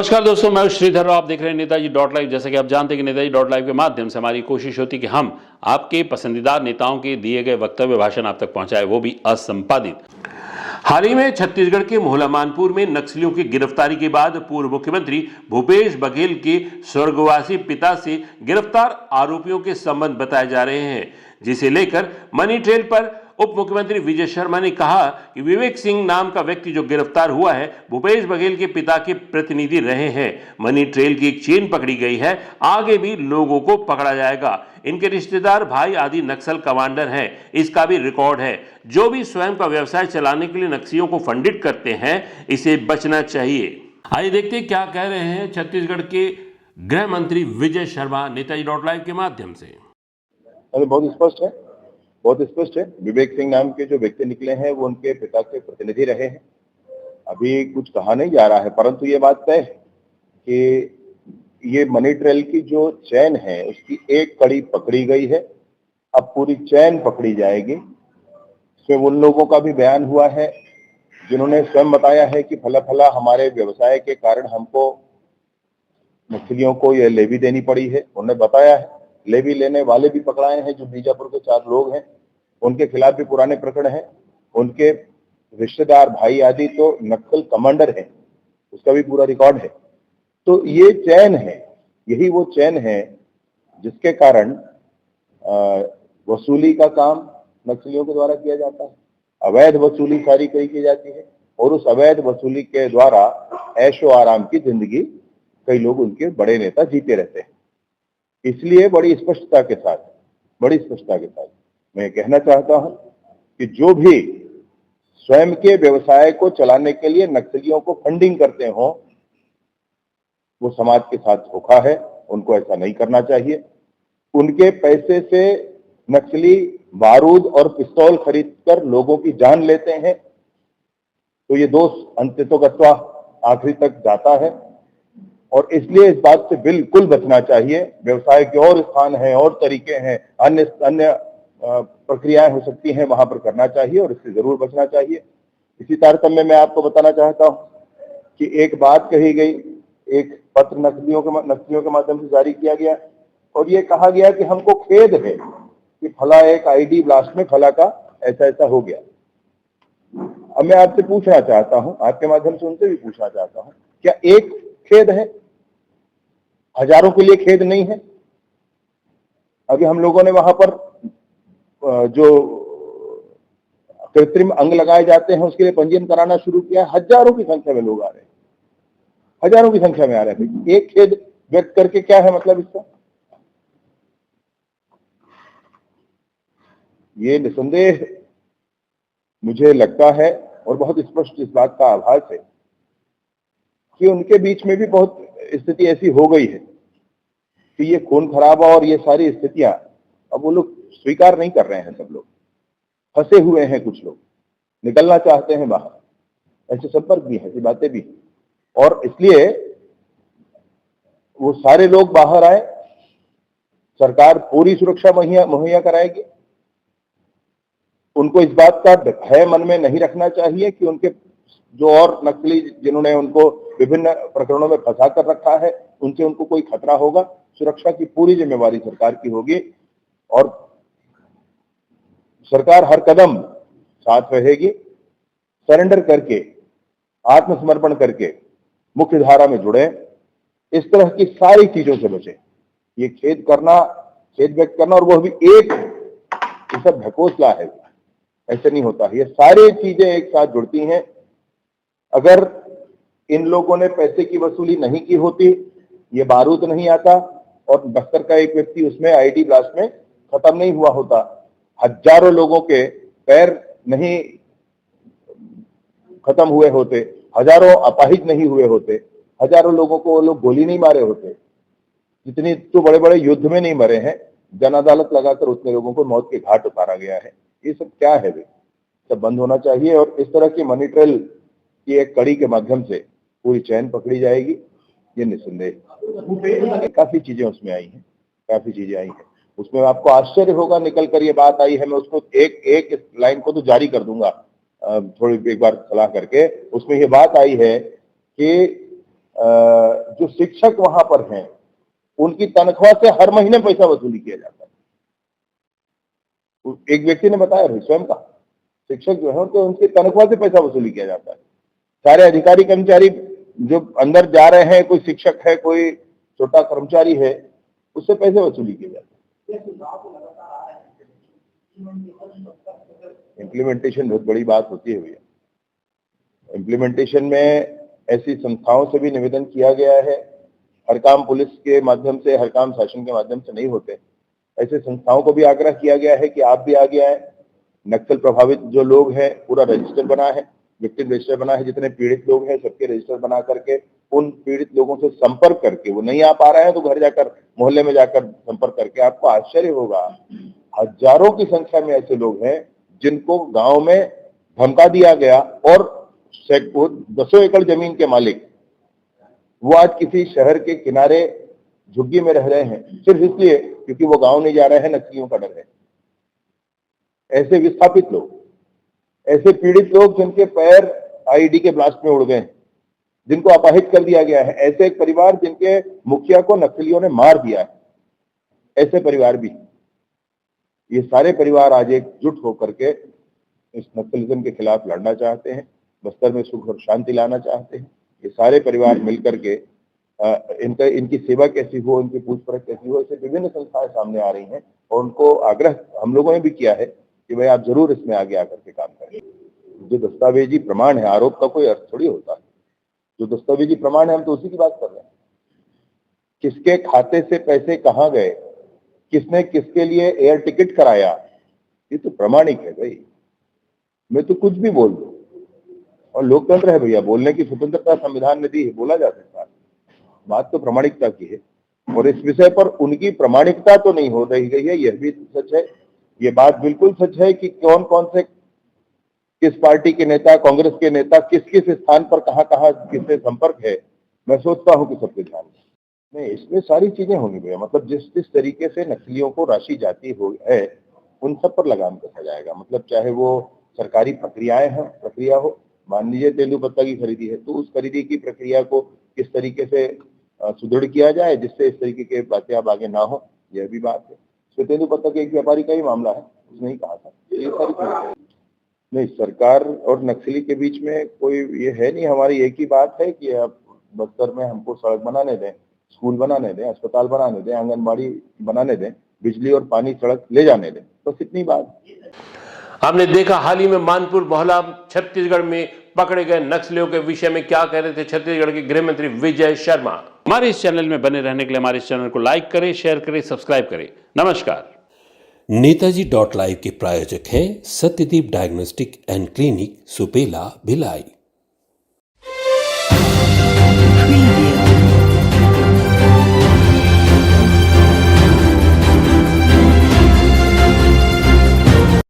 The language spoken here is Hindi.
नमस्कार दोस्तों, मैं श्रीधर और आप देख रहे हैं नेताजी डॉट लाइव। जैसे कि आप जानते हैं कि नेताजी डॉट लाइव के माध्यम से हमारी कोशिश होती है कि हम आपके पसंदीदा नेताओं के दिए गए वक्तव्य भाषण आप तक पहुंचाए, वो भी असंपादित। हाल ही में छत्तीसगढ़ के मोहला मानपुर में नक्सलियों की गिरफ्तारी के बाद पूर्व मुख्यमंत्री भूपेश बघेल के स्वर्गवासी पिता से गिरफ्तार आरोपियों के संबंध बताए जा रहे हैं, जिसे लेकर मनी ट्रेल पर उप मुख्यमंत्री विजय शर्मा ने कहा कि विवेक सिंह नाम का व्यक्ति जो गिरफ्तार हुआ है भूपेश बघेल के पिता के प्रतिनिधि रहे हैं। मनी ट्रेल की एक चेन पकड़ी गई है, आगे भी लोगों को पकड़ा जाएगा। इनके रिश्तेदार भाई आदि नक्सल कमांडर हैं, इसका भी रिकॉर्ड है। जो भी स्वयं का व्यवसाय चलाने के लिए नक्सलियों को फंडित करते हैं, इसे बचना चाहिए। आइए देखते हैं क्या कह रहे हैं छत्तीसगढ़ के गृह मंत्री विजय शर्मा नेताजी डॉट लाइव के माध्यम से। बहुत स्पष्ट है। विवेक सिंह नाम के जो व्यक्ति निकले हैं वो उनके पिता के प्रतिनिधि रहे हैं। अभी कुछ कहा नहीं जा रहा है, परंतु ये बात तय है कि ये मनी ट्रेल की जो चैन है उसकी एक कड़ी पकड़ी गई है, अब पूरी चैन पकड़ी जाएगी। इसमें उन लोगों का भी बयान हुआ है जिन्होंने स्वयं बताया है कि फला फला हमारे व्यवसाय के कारण हमको नक्सलियों को यह लेवी देनी पड़ी है। उन्होंने बताया है, लेवी लेने वाले भी पकड़ाए हैं जो बीजापुर के 4 लोग हैं, उनके खिलाफ भी पुराने प्रकरण हैं। उनके रिश्तेदार भाई आदि तो नक्सल कमांडर हैं, उसका भी पूरा रिकॉर्ड है। तो ये चैन है, यही वो चैन है जिसके कारण वसूली का काम नक्सलियों के द्वारा किया जाता है। अवैध वसूली सारी की जाती है और उस अवैध वसूली के द्वारा ऐशो आराम की जिंदगी कई लोग उनके बड़े नेता जीते रहते हैं। इसलिए बड़ी स्पष्टता के साथ मैं कहना चाहता हूं कि जो भी स्वयं के व्यवसाय को चलाने के लिए नक्सलियों को फंडिंग करते हो, वो समाज के साथ धोखा है, उनको ऐसा नहीं करना चाहिए। उनके पैसे से नक्सली बारूद और पिस्तौल खरीदकर लोगों की जान लेते हैं, तो ये दोष अंततोगत्वा आखिरी तक जाता है और इसलिए इस बात से बिल्कुल बचना चाहिए। व्यवसाय के और स्थान हैं और तरीके हैं, अन्य प्रक्रियाएं हो सकती हैं, वहां पर करना चाहिए और इससे जरूर बचना चाहिए। इसी तारतम्य में आपको बताना चाहता हूं कि एक बात कही गई, एक पत्र नक्सलियों के माध्यम से जारी किया गया और ये कहा गया कि हमको खेद है कि फला एक आईडी ब्लास्ट में फला का ऐसा हो गया। अब मैं आपसे पूछना चाहता हूं, आपके माध्यम से उनसे भी पूछना चाहता हूं, क्या एक खेद है? हजारों के लिए खेद नहीं है? अभी हम लोगों ने वहां पर जो कृत्रिम अंग लगाए जाते हैं उसके लिए पंजीयन कराना शुरू किया। हजारों की संख्या में लोग आ रहे हैं, हजारों की संख्या में आ रहे हैं। एक खेद व्यक्त करके क्या है मतलब इसका? ये निसंदेह मुझे लगता है और बहुत स्पष्ट इस बात का आभास है कि उनके बीच में भी बहुत स्थिति ऐसी हो गई है कि ये खून खराबा और ये सारी स्थितियां अब वो लोग स्वीकार नहीं कर रहे हैं। सब लोग फंसे हुए हैं, कुछ लोग निकलना चाहते हैं बाहर, ऐसे संपर्क भी है, ऐसी बातें भी, और इसलिए वो सारे लोग बाहर आए। सरकार पूरी सुरक्षा मुहैया कराएगी। उनको इस बात का भय मन में नहीं रखना चाहिए कि उनके जो और नक्सली जिन्होंने उनको विभिन्न प्रकरणों में फंसा कर रखा है उनसे उनको कोई खतरा होगा। सुरक्षा की पूरी जिम्मेवारी सरकार की होगी और सरकार हर कदम साथ रहेगी। सरेंडर करके, आत्मसमर्पण करके मुख्य धारा में जुड़े, इस तरह की सारी चीजों से बचे। ये खेद व्यक्त करना और वो भी एक सब ढकोसला है, ऐसे नहीं होता। ये सारी चीजें एक साथ जुड़ती हैं। अगर इन लोगों ने पैसे की वसूली नहीं की होती, ये बारूद नहीं आता और बस्तर का एक व्यक्ति उसमें आईडी ब्लास्ट में खत्म नहीं हुआ होता, हजारों लोगों के पैर नहीं खत्म हुए होते, हजारों अपाहिज नहीं हुए होते, हजारों लोगों को वो लोग गोली नहीं मारे होते, जितनी तो बड़े बड़े युद्ध में नहीं मरे हैं। जन अदालत लगाकर उतने लोगों को मौत के घाट उतारा गया है। ये सब क्या है? सब बंद होना चाहिए और इस तरह की मनी ट्रेल की एक कड़ी के माध्यम से पूरी चैन पकड़ी जाएगी, ये निसंदेह। काफी चीजें उसमें आई हैं, उसमें आपको आश्चर्य होगा निकल कर ये बात आई है। मैं उसको एक लाइन को तो जारी कर दूंगा थोड़ी एक बार सलाह करके। उसमें ये बात आई है कि जो शिक्षक वहां पर हैं उनकी तनख्वाह से हर महीने पैसा वसूली किया जाता है। एक व्यक्ति ने बताया स्वयं का, शिक्षक जो है तो उनकी तनख्वाह से पैसा वसूली किया जाता है। सारे अधिकारी कर्मचारी जो अंदर जा रहे हैं, कोई शिक्षक है, कोई छोटा कर्मचारी है, उससे पैसे वसूली किए जाते हैं। इम्प्लीमेंटेशन बहुत बड़ी बात होती है भैया। इम्प्लीमेंटेशन में ऐसी संस्थाओं से भी निवेदन किया गया है, हर काम पुलिस के माध्यम से, हर काम शासन के माध्यम से नहीं होते। ऐसे संस्थाओं को भी आग्रह किया गया है कि आप भी आगे आए। नक्सल प्रभावित जो लोग हैं, पूरा रजिस्टर बना है, विक्टिम रजिस्टर बना है, जितने पीड़ित लोग हैं सबके रजिस्टर बना करके उन पीड़ित लोगों से संपर्क करके, वो नहीं आ पा रहे हैं तो घर जाकर, मोहल्ले में जाकर संपर्क करके, आपको आश्चर्य होगा हजारों की संख्या में ऐसे लोग हैं जिनको गांव में धमका दिया गया और 10 एकड़ जमीन के मालिक वो आज किसी शहर के किनारे झुग्गी में रह रहे हैं सिर्फ इसलिए क्योंकि वो गांव नहीं जा रहे हैं, नक्सलियों का डर है। ऐसे विस्थापित लोग, ऐसे पीड़ित लोग जिनके पैर आईईडी के ब्लास्ट में उड़ गए, जिनको अपाहिज कर दिया गया है, ऐसे एक परिवार जिनके मुखिया को नक्सलियों ने मार दिया है, ऐसे परिवार भी। ये सारे परिवार आज एकजुट होकर के इस नक्सलिज्म के खिलाफ लड़ना चाहते हैं, बस्तर में सुख और शांति लाना चाहते हैं। ये सारे परिवार मिलकर के इनकी सेवा कैसी हो, इनकी पूछपरछ कैसी हो, ऐसे विभिन्न संस्थाएं सामने आ रही हैं और उनको आग्रह हम लोगों ने भी किया है कि भाई आप जरूर इसमें आगे आकर के काम करें। जो दस्तावेजी प्रमाण है, आरोप का कोई अर्थ थोड़ी होता है। जो दस्तावेजी प्रमाण है, हम तो उसी की बात कर रहे हैं। किसके खाते से पैसे कहाँ गए, किसने किसके लिए एयर टिकट कराया, ये तो प्रामाणिक है भाई। मैं तो कुछ भी बोल दूं, और लोकतंत्र है भैया, बोलने की स्वतंत्रता संविधान ने दी है, बोला जा सकता है। बात तो प्रामाणिकता की है और इस विषय पर उनकी प्रामाणिकता तो नहीं हो रही गई है, यह भी सच है। ये बात बिल्कुल सच है कि कौन कौन से, किस पार्टी के नेता, कांग्रेस के नेता किस किस स्थान पर कहां कहां किससे संपर्क है, मैं सोचता हूं कि सबके ध्यान में नहीं, इसमें सारी चीजें होंगी भैया। मतलब जिस तरीके से नक्सलियों को राशि जाती हो है, उन सब पर लगाम कसा जाएगा। मतलब चाहे वो सरकारी प्रक्रिया हो, मान लीजिए तेंदुपत्ता की खरीदी है तो उस खरीदी की प्रक्रिया को किस तरीके से सुदृढ़ किया जाए जिससे इस तरीके के बातें अब आगे ना हो, यह भी बात है। तो तेंदुपत्ता के एक व्यापारी का ही मामला है, उसने ही कहा था। ये सारी चीजें नहीं, सरकार और नक्सली के बीच में कोई ये है नहीं। हमारी एक ही बात है कि आप बस्तर में हमको सड़क बनाने दें, स्कूल बनाने दें, अस्पताल बनाने दें, आंगनबाड़ी बनाने दें, बिजली और पानी सड़क ले जाने दें, बस इतनी बात। हमने देखा हाल ही में मानपुर मोहल्ला छत्तीसगढ़ में पकड़े गए नक्सलियों के विषय में क्या कह रहे थे छत्तीसगढ़ के गृह मंत्री विजय शर्मा। हमारे इस चैनल में बने रहने के लिए हमारे इस चैनल को लाइक करें, शेयर करें, सब्सक्राइब करें। नमस्कार। नेताजी.live के प्रायोजक है Satyadeep diagnostic and clinic, Supela, Bhilai.